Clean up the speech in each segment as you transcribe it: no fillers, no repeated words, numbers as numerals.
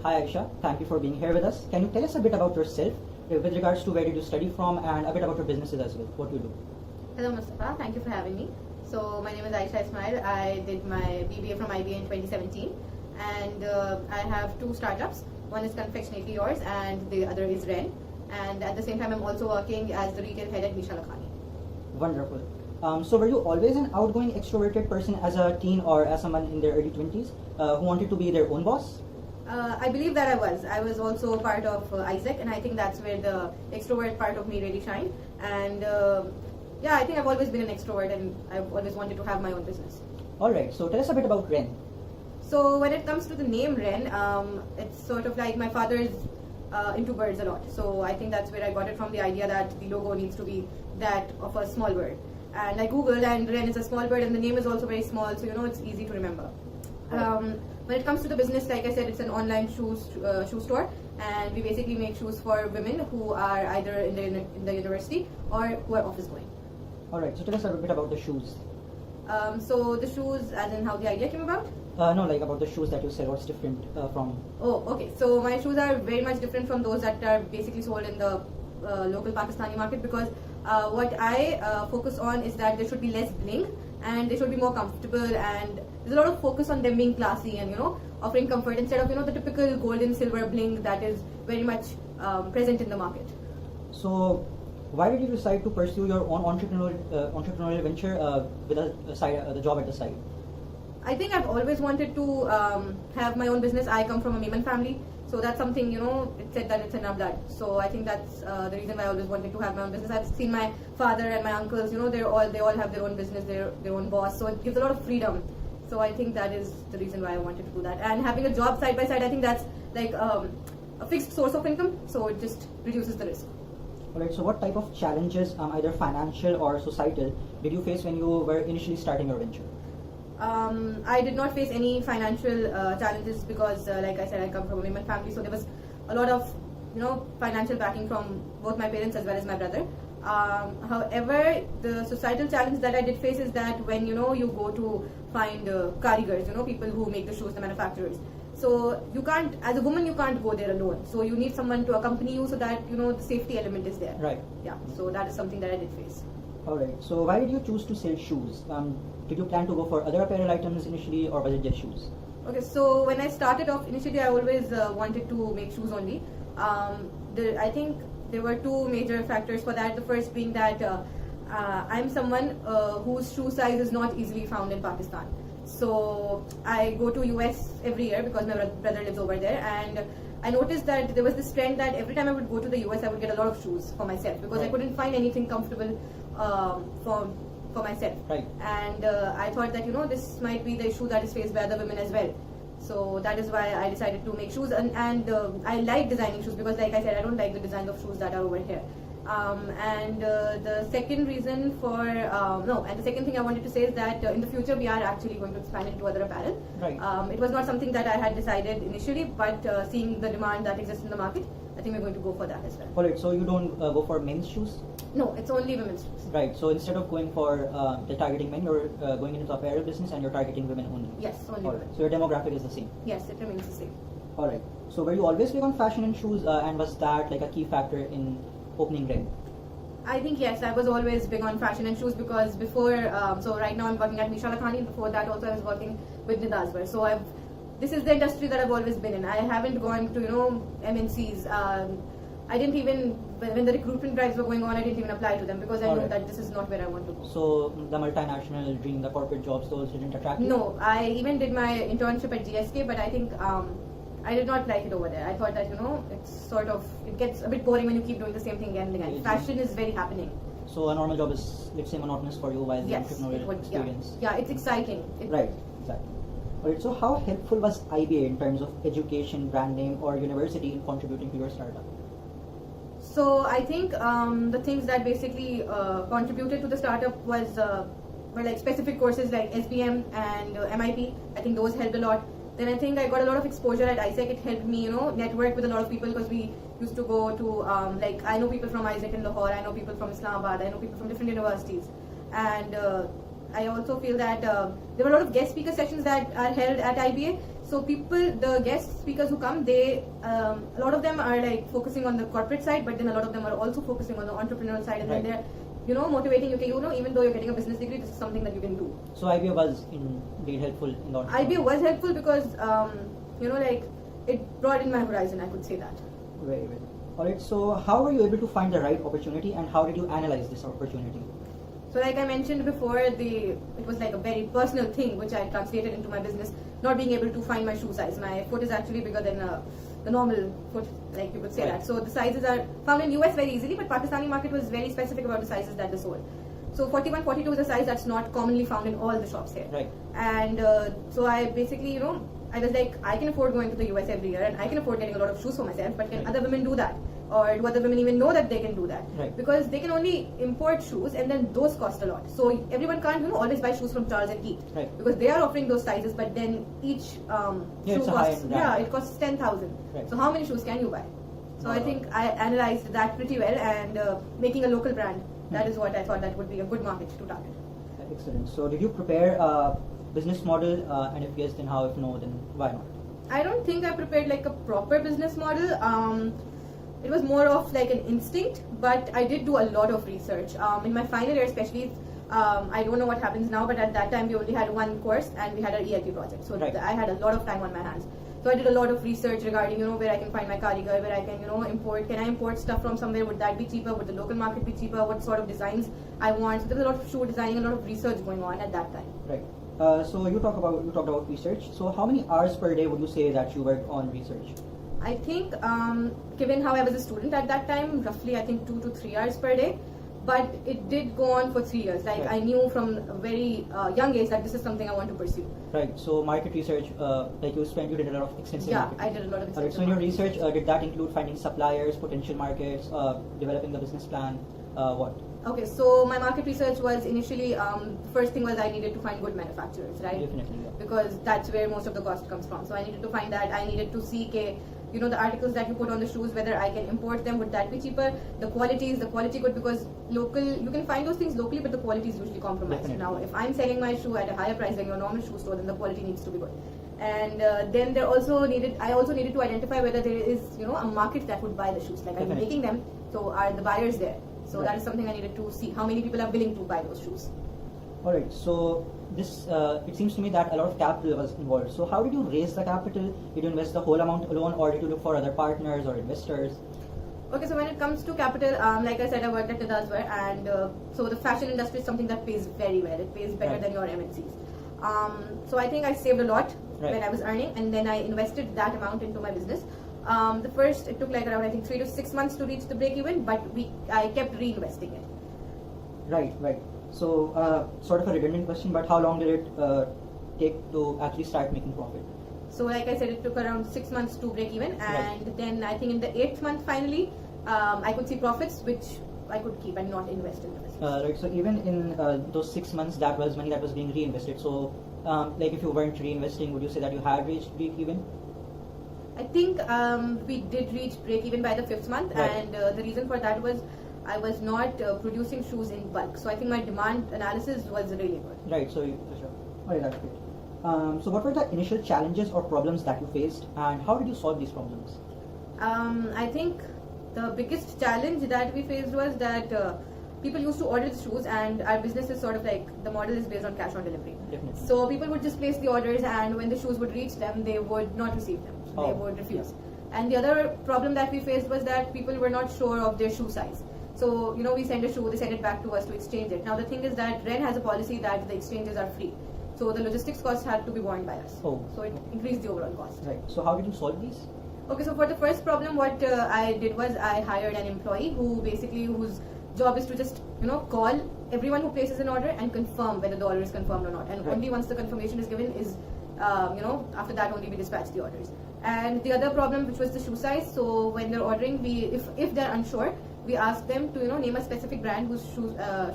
Hi Ayesha, thank you for being here with us. Can you tell us a bit about yourself with regards to where did you study from and a bit about your businesses as well, what you do? Hello Mustafa, thank you for having me. So my name is Ayesha Ismail. I did my BBA from IBA in 2017 and I have two startups. One is Confectionately Yours and the other is Wren. And at the same time I'm also working as the retail head at Misha Lakhani. Wonderful. So were you always an outgoing extroverted person as a teen or as someone in their early 20s who wanted to be their own boss? I believe that I was. I was also part of ISEC and I think that's where the extrovert part of me really shined. And yeah, I think I've always been an extrovert and I've always wanted to have my own business. Alright, so tell us a bit about Wren. So when it comes to the name Wren, it's sort of like my father is into birds a lot. So I think that's where I got it from, the idea that the logo needs to be that of a small bird. And I googled and Wren is a small bird and the name is also very small, so you know it's easy to remember. When it comes to the business, like I said, it's an online shoe store and we basically make shoes for women who are either in the university or who are office going. Alright, so tell us a bit about the shoes. So the shoes, as in how the idea came about? No, like about the shoes that you sell, what's different from... Oh, okay. So my shoes are very much different from those that are basically sold in the local Pakistani market, because what I focus on is that there should be less bling and they should be more comfortable, and there's a lot of focus on them being classy and, you know, offering comfort instead of, you know, the typical gold and silver bling that is very much present in the market. So why did you decide to pursue your own entrepreneurial venture with the job at the side? I think I've always wanted to have my own business. I come from a Maiman family, so that's something, you know, it said that it's in our blood. So I think that's the reason why I always wanted to have my own business. I've seen my father and my uncles, you know, they all have their own business, their own boss, so it gives a lot of freedom. So I think that is the reason why I wanted to do that. And having a job side by side, I think that's like a fixed source of income, so it just reduces the risk. Alright, so what type of challenges, either financial or societal, did you face when you were initially starting your venture? I did not face any financial challenges because, like I said, I come from a women family, so there was a lot of, you know, financial backing from both my parents as well as my brother. However, the societal challenge that I did face is that when, you know, you go to find karigars, you know, people who make the shoes, the manufacturers. So you can't, as a woman, you can't go there alone. So you need someone to accompany you so that, you know, the safety element is there. Right. Yeah. So that is something that I did face. Alright, so why did you choose to sell shoes? Did you plan to go for other apparel items initially, or was it just shoes? Okay, so when I started off, initially I always wanted to make shoes only. I think there were two major factors for that. The first being that I'm someone whose shoe size is not easily found in Pakistan. So I go to US every year because my brother lives over there, and I noticed that there was this trend that every time I would go to the US I would get a lot of shoes for myself because I couldn't find anything comfortable for myself. Right. And I thought that, you know, this might be the issue that is faced by other women as well. So that is why I decided to make shoes, and I like designing shoes because, like I said, I don't like the designs of shoes that are over here. The second reason for and the second thing I wanted to say is that in the future we are actually going to expand into other apparel. Right. It was not something that I had decided initially, but seeing the demand that exists in the market, I think we're going to go for that as well. Alright, so you don't go for men's shoes? No, it's only women's shoes. Right, so instead of going for targeting men, you're going into the apparel business and you're targeting women only? Yes, only women. So your demographic is the same? Yes, it remains the same. Alright, so were you always big on fashion and shoes, and was that like a key factor in opening Wren? I think yes, I was always big on fashion and shoes because before, so right now I'm working at Misha Lakhani, before that also I was working with Nidaswar. So this is the industry that I've always been in. I haven't gone to, you know, MNCs. I didn't even, when the recruitment drives were going on, I didn't even apply to them because I knew that this is not where I want to go. So the multinational dream, the corporate jobs, those didn't attract you? No, I even did my internship at GSK, but I think I did not like it over there. I thought that, you know, it's sort of, it gets a bit boring when you keep doing the same thing again and again. Fashion is very happening. So a normal job is, let's say, monotonous for you while the entrepreneurial experience? Yeah, it's exciting. Right, exactly. Alright, so how helpful was IBA in terms of education, brand name, or university in contributing to your startup? So I think the things that basically contributed to the startup was were like specific courses like SBM and MIP. I think those helped a lot. Then I think I got a lot of exposure at ISEC. It helped me, you know, network with a lot of people because we used to go to like I know people from ISEC in Lahore, I know people from Islamabad, I know people from different universities, and I also feel that there were a lot of guest speaker sessions that are held at IBA. So the guest speakers who come, a lot of them are like focusing on the corporate side, but then a lot of them are also focusing on the entrepreneurial side, and then they're motivating you. Okay, even though you're getting a business degree, this is something that you can do. So IBA was indeed helpful in the IBA was helpful because like it broadened my horizon. I could say that. Very well. Alright. So how were you able to find the right opportunity, and how did you analyze this opportunity? So like I mentioned before, it was like a very personal thing which I translated into my business. Not being able to find my shoe size. My foot is actually bigger than the normal foot, like you could say that. So the sizes are found in US very easily, but Pakistani market was very specific about the sizes that they sold. So 41, 42 is a size that's not commonly found in all the shops here. Right. And so I basically, I was like, I can afford going to the US every year, and I can afford getting a lot of shoes for myself, but can other women do that? Or do other women even know that they can do that? Right. Because they can only import shoes, and then those cost a lot. So everyone can't, always buy shoes from Charles and Keith. Right. Because they are offering those sizes, but then each shoe costs, it costs 10,000. Right. So how many shoes can you buy? So I think I analyzed that pretty well, and making a local brand, that is what I thought that would be a good market to target. Excellent. So did you prepare a business model, and if yes, then how? If no, then why not? I don't think I prepared like a proper business model. It was more of like an instinct, but I did do a lot of research. In my final year especially, I don't know what happens now, but at that time we only had one course and we had our ELT project. So I had a lot of time on my hands. So I did a lot of research regarding, where I can find my karigar, where I can, import. Can I import stuff from somewhere? Would that be cheaper? Would the local market be cheaper? What sort of designs I want? So there was a lot of shoe designing, a lot of research going on at that time. Right. So you talked about research. So how many hours per day would you say that you worked on research? I think, given how I was a student at that time, roughly I think 2 to 3 hours per day. But it did go on for 3 years. Like right. I knew from a very young age that this is something I want to pursue. Right. So market research, like you did a lot of extensive. Yeah, marketing. I did a lot of extensive. Right. So in your research, did that include finding suppliers, potential markets, developing the business plan? What? Okay, so my market research was initially, first thing was I needed to find good manufacturers, right? Definitely, yeah. Because that's where most of the cost comes from. So I needed to find that. I needed to see, the articles that you put on the shoes, whether I can import them, would that be cheaper? The quality good? Because local, you can find those things locally, but the quality is usually compromised. Definitely. Now, if I'm selling my shoe at a higher price than your normal shoe store, then the quality needs to be good. And then I also needed to identify whether there is, a market that would buy the shoes. Like I'm making them, so are the buyers there? So right. that is something I needed to see. How many people are willing to buy those shoes? Alright, so this it seems to me that a lot of capital was involved. So how did you raise the capital? Did you invest the whole amount alone, or did you look for other partners or investors? Okay, so when it comes to capital, like I said, I worked at Tadaswar, and so the fashion industry is something that pays very well. It pays better right. than your MNCs. So I think I saved a lot right. when I was earning, and then I invested that amount into my business. It took like around I think 3 to 6 months to reach the break even, but I kept reinvesting it. Right. So sort of a redundant question, but how long did it take to actually start making profit? So like I said, it took around 6 months to break even, and right. then I think in the 8th month finally, I could see profits which I could keep and not invest in the business. Right. So even in those 6 months, that was money that was being reinvested. So like if you weren't reinvesting, would you say that you had reached break even? I think we did reach break even by the 5th month, right. and the reason for that was I was not producing shoes in bulk. So I think my demand analysis was really good. Right. So sure. Alright, that's great. So what were the initial challenges or problems that you faced, and how did you solve these problems? I think the biggest challenge that we faced was that people used to order the shoes, and our business is sort of like, the model is based on cash on delivery. Definitely. So people would just place the orders, and when the shoes would reach them, they would not receive them. They would refuse. Yeah. And the other problem that we faced was that people were not sure of their shoe size. So, we send a shoe, they send it back to us to exchange it. Now the thing is that Wren has a policy that the exchanges are free. So the logistics cost had to be borne by us. Oh. So it increased the overall cost. Right. So how did you solve these? Okay, so for the first problem, what I did was I hired an employee whose job is to just, call everyone who places an order and confirm whether the order is confirmed or not. And right. only once the confirmation is given is, after that only we dispatch the orders. And the other problem, which was the shoe size, so when they're ordering, if they're unsure, we ask them to, name a specific brand whose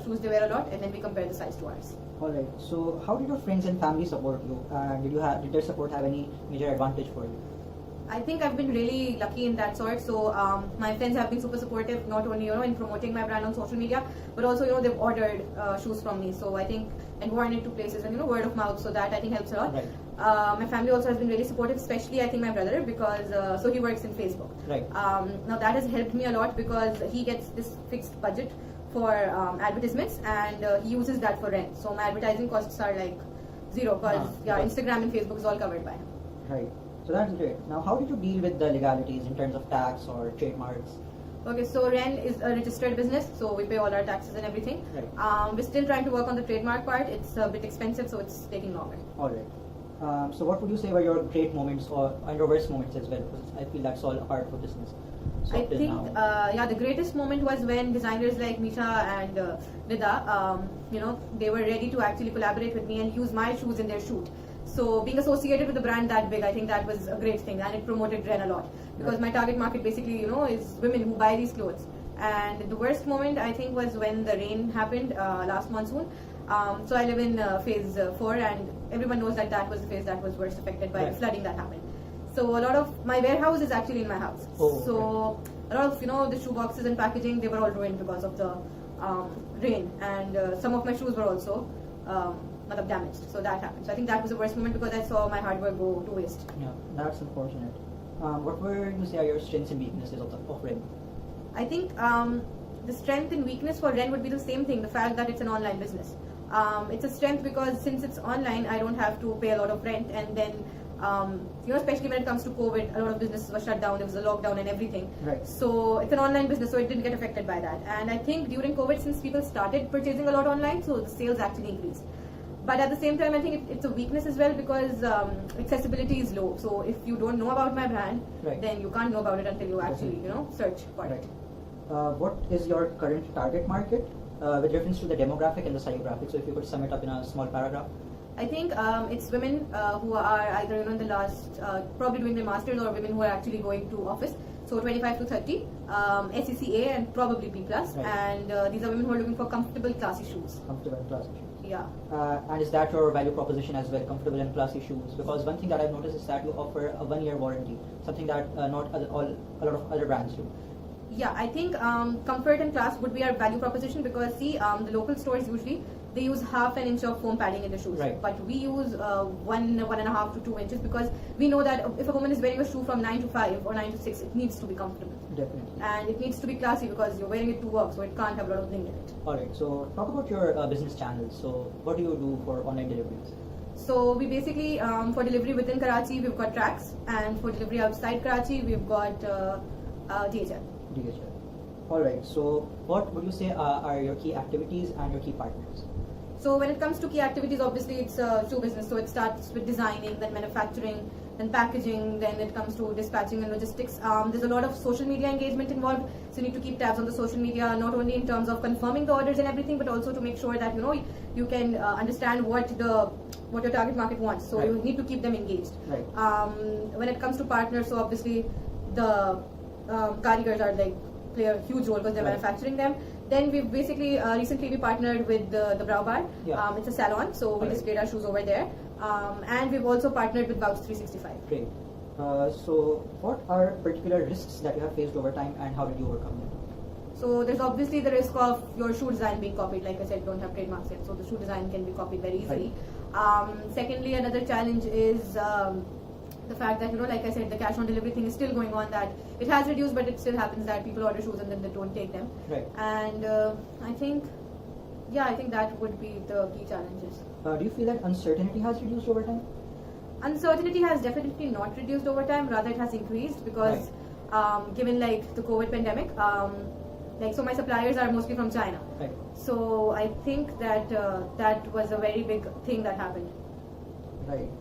shoes they wear a lot, and then we compare the size to ours. Alright, so how did your friends and family support you? And did their support have any major advantage for you? I think I've been really lucky in that sort. So my friends have been super supportive, not only in promoting my brand on social media, but also they've ordered shoes from me. So I think and worn it to places, and word of mouth. So that I think helps a lot. Right. My family also has been really supportive, especially I think my brother, because so he works in Facebook. Right. Now that has helped me a lot because he gets this fixed budget for advertisements, and he uses that for rent. So my advertising costs are like zero because Instagram and Facebook is all covered by him. Right. So that's great. Now, how did you deal with the legalities in terms of tax or trademarks? Okay, so Wren is a registered business, so we pay all our taxes and everything. Right. We're still trying to work on the trademark part. It's a bit expensive, so it's taking longer. All right. So what would you say were your great moments and your worst moments as well? Because I feel that's all a part of a business. So I think, the greatest moment was when designers like Misha and Nida, they were ready to actually collaborate with me and use my shoes in their shoot. So being associated with a brand that big, I think that was a great thing, and it promoted Wren a lot because my target market basically, is women who buy these clothes. And the worst moment I think was when the rain happened last monsoon. So I live in phase 4, and everyone knows that was the phase that was worst affected by the flooding that happened. So a lot of my warehouse is actually in my house. So a lot of the shoe boxes and packaging, they were all ruined because of the rain, and some of my shoes were also damaged. So that happened. So I think that was the worst moment because I saw my hard work go to waste. Yeah, that's unfortunate. What were you say are your strengths and weaknesses of Wren? I think the strength and weakness for Wren would be the same thing, the fact that it's an online business. It's a strength because since it's online, I don't have to pay a lot of rent, and then especially when it comes to COVID, a lot of businesses were shut down, there was a lockdown and everything. Right. So it's an online business, so it didn't get affected by that. And I think during COVID, since people started purchasing a lot online, so the sales actually increased. But at the same time, I think it's a weakness as well because accessibility is low. So if you don't know about my brand, then you can't know about it until you actually, search for it. What is your current target market with reference to the demographic and the psychographic? So if you could sum it up in a small paragraph. I think it's women who are either in the last, probably doing their masters, or women who are actually going to office. So 25 to 30, SECA and probably B+. And these are women who are looking for comfortable, classy shoes. Comfortable and classy shoes. Yeah. And is that your value proposition as well, comfortable and classy shoes? Because one thing that I've noticed is that you offer a 1-year warranty, something that not a lot of other brands do. Yeah, I think comfort and class would be our value proposition because the local stores usually they use half an inch of foam padding in the shoes, but we use 1.5 to 2 inches because we know that if a woman is wearing a shoe from 9 to 5 or 9 to 6, it needs to be comfortable. Definitely. And it needs to be classy because you're wearing it to work, so it can't have a lot of bling in it. Alright, so talk about your business channels. So what do you do for online deliveries? So we basically, for delivery within Karachi, we've got tracks, and for delivery outside Karachi, we've got DHL. Alright, so what would you say are your key activities and your key partners? So when it comes to key activities, obviously it's a shoe business, so it starts with designing, then manufacturing, then packaging, then it comes to dispatching and logistics. There's a lot of social media engagement involved, so you need to keep tabs on the social media, not only in terms of confirming the orders and everything, but also to make sure that you can understand what your target market wants. So you need to keep them engaged. When it comes to partners, so obviously the karigars play a huge role because they're manufacturing them. Then we've basically recently we partnered with the Brow Bar. It's a salon, so we displayed our shoes over there. And we've also partnered with Vouch 365. Great. So what are particular risks that you have faced over time, and how did you overcome them? So there's obviously the risk of your shoe design being copied. Like I said, we don't have trademarks yet, so the shoe design can be copied very easily. Secondly, another challenge is the fact that, like I said, the cash on delivery thing is still going on, that it has reduced, but it still happens that people order shoes and then they don't take them. And I think that would be the key challenges. Do you feel that uncertainty has reduced over time? Uncertainty has definitely not reduced over time, rather it has increased because given the COVID pandemic, so my suppliers are mostly from China. So I think that that was a very big thing that happened.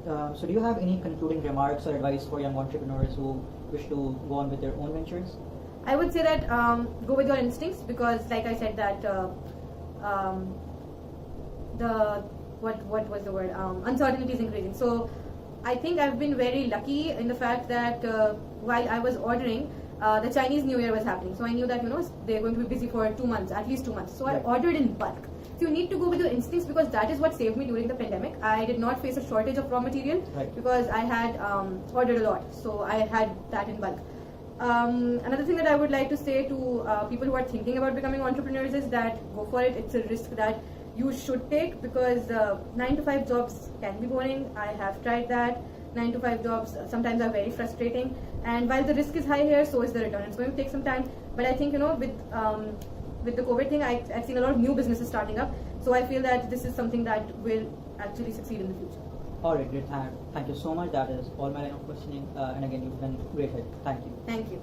So do you have any concluding remarks or advice for young entrepreneurs who wish to go on with their own ventures? I would say that go with your instincts because, like I said, that what was the word? Uncertainty is increasing. So I think I've been very lucky in the fact that while I was ordering, the Chinese New Year was happening. So I knew that they're going to be busy for 2 months, at least 2 months. So I ordered in bulk. So you need to go with your instincts because that is what saved me during the pandemic. I did not face a shortage of raw material because I had ordered a lot. So I had that in bulk. Another thing that I would like to say to people who are thinking about becoming entrepreneurs is that go for it. It's a risk that you should take, because 9 to 5 jobs can be boring. I have tried that. 9 to 5 jobs sometimes are very frustrating, and while the risk is high here, so is the return. It's going to take some time, but I think, with the COVID thing, I've seen a lot of new businesses starting up, so I feel that this is something that will actually succeed in the future. Alright, great. Thank you so much. That is all my line of questioning. And again, you've been great. Thank you. Thank you.